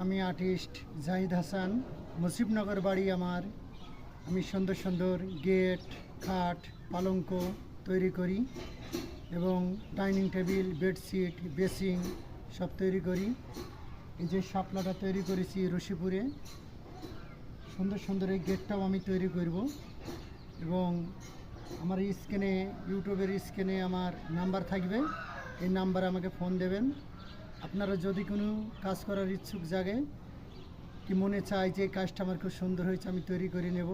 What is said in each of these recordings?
আমি আর্টিস্ট জাহিদ হাসান, মুসিবনগর বাড়ি আমার। আমি সুন্দর সুন্দর গেট, খাট, পালঙ্ক তৈরি করি এবং ডাইনিং টেবিল, বেডশিট, বেসিং সব তৈরি করি। এই যে শাপলাটা তৈরি করেছি রশিপুরে, সুন্দর সুন্দর এই গেটটাও আমি তৈরি করব। এবং আমার স্ক্রিনে, ইউটিউবের স্ক্রিনে আমার নাম্বার থাকবে, এই নাম্বারে আমাকে ফোন দেবেন। আপনারা যদি কোনো কাজ করার ইচ্ছুক জাগে, কি মনে চায় যে কাজটা আমার খুব সুন্দর হয়েছে, আমি তৈরি করে নেব,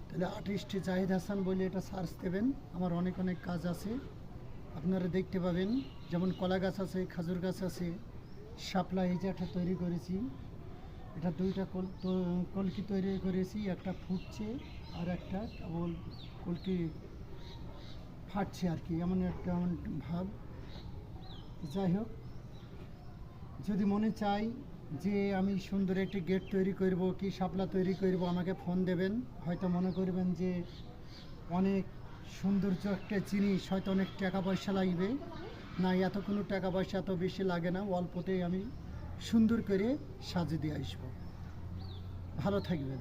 তাহলে আর্টিস্ট জাহিদ হাসান বলে এটা সার্চ দেবেন। আমার অনেক অনেক কাজ আছে, আপনারা দেখতে পাবেন। যেমন কলা গাছ আছে, খাজুর গাছ আছে, শাপলা এই যে একটা তৈরি করেছি, এটা দুইটা কলকি তৈরি করেছি, একটা ফুটছে আর একটা কেবল কলকি ফাটছে আর কি, এমন একটা ভাব। যাই হোক, যদি মনে চাই যে আমি সুন্দর একটি গেট তৈরি করব কি শাপলা তৈরি করব, আমাকে ফোন দেবেন। হয়তো মনে করবেন যে অনেক সৌন্দর্য একটা জিনিস, হয়তো অনেক টাকা পয়সা লাগবে। না, এত কোনো টাকা পয়সা এত বেশি লাগে না, অল্পতেই আমি সুন্দর করে সাজিয়ে দিয়ে আসবো। ভালো থাকবেন।